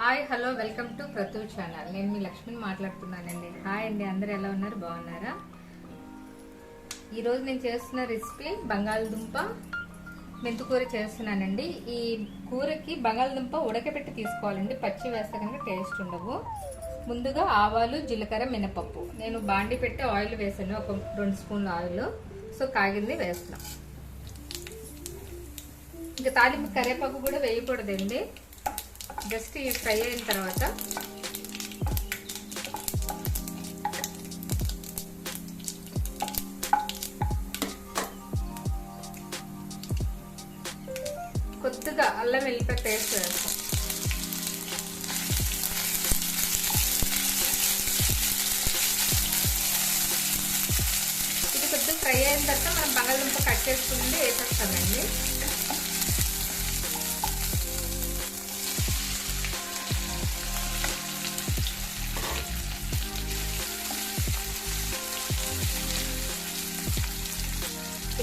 Hi hello welcome to Prathu channel. నేను మీ లక్ష్మిని మాట్లాడుతున్నానండి. హాయ్ అండి, అందరు ఎలా ఉన్నారు? బాగున్నారా? ఈరోజు నేను చేస్తున్న రెసిపీ బంగాళదుంప మెంతుకూర చేస్తున్నానండి. ఈ కూరకి బంగాళదుంప ఉడకబెట్టి తీసుకోవాలండి, పచ్చి వేస్తే కనుక టేస్ట్ ఉండవు. ముందుగా ఆవాలు, జీలకర్ర, మినపప్పు. నేను బాండి పెట్టి ఆయిల్ వేసాను, ఒక 2 స్పూన్ల ఆయిల్. సో కాగింది వేస్తున్నాం. ఇంకా తాలింపు కరివేపాకు కూడా వేయకూడదండి, జస్ట్ ఈ ఫ్రై అయిన తర్వాత కొద్దిగా అల్లం వెల్లిపాయ పేస్ట్ వేస్తాం. ఇది కొద్దిగా ఫ్రై అయిన తర్వాత మనం బంగాళదుంప కట్ చేసుకుని వేసేస్తామండి.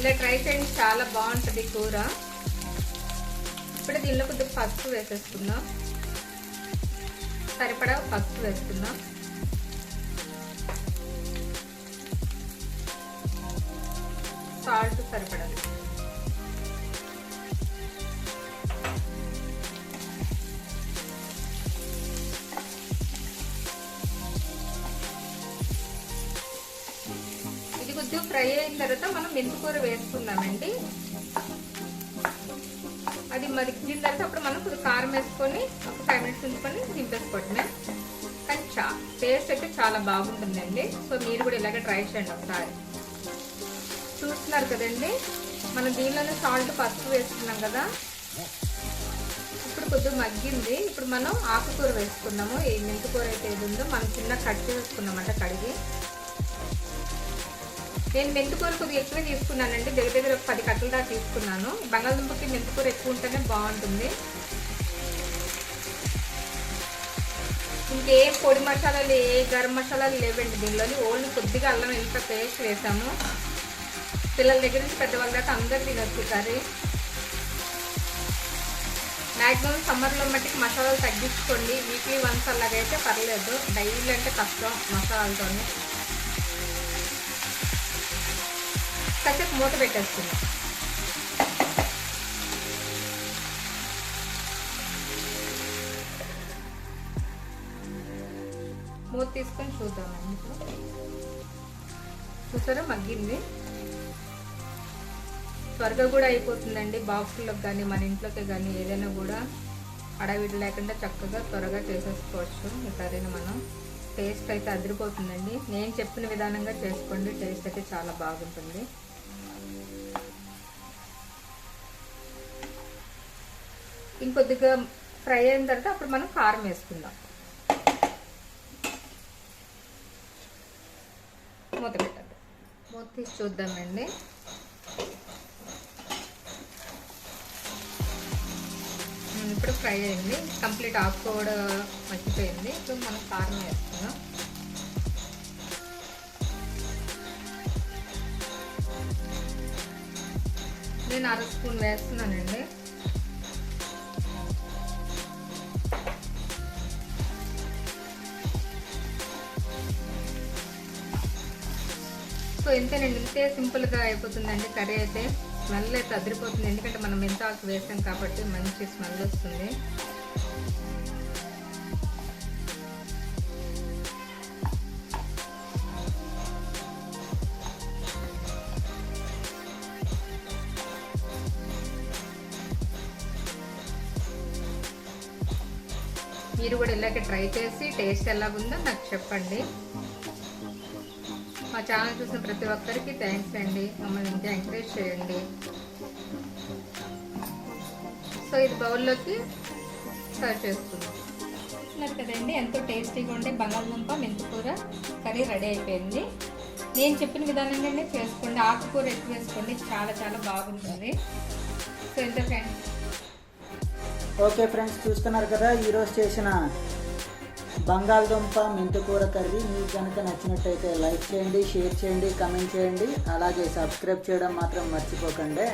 ఇలా ట్రై చేయండి, చాలా బాగుంటుంది కూర. ఇప్పుడు దీనిలో కొద్దిగా పసుపు వేసేసుకుందాం, సరిపడా పసుపు వేసుకుందాం. సాల్ట్ సరిపడా. కొద్దిగా ఫ్రై అయిన తర్వాత మనం మెంతికూర వేసుకుందామండి. అది మరిగిన తర్వాత అప్పుడు మనం కొద్దిగా కారం వేసుకొని ఒక 5 మినిట్స్ ఉంచుకొని దింపేసుకోవటమే. కానీ టేస్ట్ అయితే చాలా బాగుంటుందండి. సో మీరు కూడా ఇలాగే ట్రై చేయండి ఒకసారి. చూస్తున్నారు కదండి, మనం దీనిలోనే సాల్ట్ పసుపు వేసుకున్నాం కదా. ఇప్పుడు కొద్దిగా మగ్గింది. ఇప్పుడు మనం ఆకుకూర వేసుకున్నాము. ఈ మెంతికూర అయితే ఏది ఉందో మనం చిన్న కట్ చేసుకున్నామంట కడిగి. నేను మెంతికూర కొద్దిగా ఎక్కువ తీసుకున్నానండి, దగ్గర 10 కట్టల దాకా తీసుకున్నాను. బంగాళదుంపకి మెంతికూర ఎక్కువ ఉంటేనే బాగుంటుంది. ఇంకే పొడి మసాలాలు, ఏ గరం మసాలాలు లేవండి దీనిలోని. ఓన్లీ కొద్దిగా అల్లం వెల్లిపాయ పేస్ట్ వేసాము. పిల్లల దగ్గర నుంచి పెద్దవాళ్ళ దాకా అందరు తినొచ్చు కర్రీ. మ్యాక్సిమం సమ్మర్లో మట్టికి మసాలాలు తగ్గించుకోండి. వీక్లీ వన్స్ అలాగైతే పర్లేదు, డైలీ అంటే కష్టం మసాలాలతోనే. కాసేపు మూత పెట్టేస్తున్నాం. మూత తీసుకొని చూద్దామండి. చూసారా, మగ్గింది. త్వరగా కూడా అయిపోతుందండి. బాక్సుల్లోకి కానీ మన ఇంట్లోకి కానీ ఏదైనా కూడా అడవిడి లేకుండా చక్కగా త్వరగా చేసేసుకోవచ్చు ఈ కర్రీని మనం. టేస్ట్ అయితే అదిరిపోతుందండి. నేను చెప్పిన విధానంగా చేసుకోండి, టేస్ట్ అయితే చాలా బాగుంటుంది. ఇంకొద్దిగా ఫ్రై అయిన తర్వాత అప్పుడు మనం కారం వేసుకుందాం. మూత పెట్టద్దు, మూత తీసి చూద్దామండి. ఇప్పుడు ఫ్రై అయింది, కంప్లీట్ ఆకు కూడా మర్చిపోయింది. ఇప్పుడు మనం కారం వేసుకుందాం. నేను 1/2 స్పూన్ వేస్తున్నానండి. సో ఇంతేనండి, ఇంతే సింపుల్గా అయిపోతుందండి కర్రీ అయితే. స్మెల్ అయితే అదిరిపోతుంది, ఎందుకంటే మనం మెంతాకు వేసాం కాబట్టి మంచి స్మెల్ వస్తుంది. మీరు కూడా ఇలాగే ట్రై చేసి టేస్ట్ ఎలాగుందో నాకు చెప్పండి. మా ఛానల్ చూసిన ప్రతి ఒక్కరికి థ్యాంక్స్ అండి. మమ్మల్ని ఇంకా ఎంకరేజ్ చేయండి. సో ఇది బౌల్లోకి సర్వ్ చేసుకుందాం. చూస్తున్నారు కదండి, ఎంతో టేస్టీగా ఉండే బంగాళదుంప మెంతికూర కర్రీ రెడీ అయిపోయింది. నేను చెప్పిన విధానంగానే చేసుకోండి, ఆకుకూర ఎక్కువ వేసుకోండి, చాలా చాలా బాగుంటుంది. సో ఎంత ఫ్రెండ్స్. ఓకే ఫ్రెండ్స్, చూస్తున్నారు కదా ఈరోజు చేసిన బంగాళదుంప మెంతికూర కర్రీ. మీకు కనుక నచ్చినట్టయితే లైక్ చేయండి, షేర్ చేయండి, కామెంట్ చేయండి. అలాగే సబ్స్క్రైబ్ చేయడం మాత్రం మర్చిపోకండి.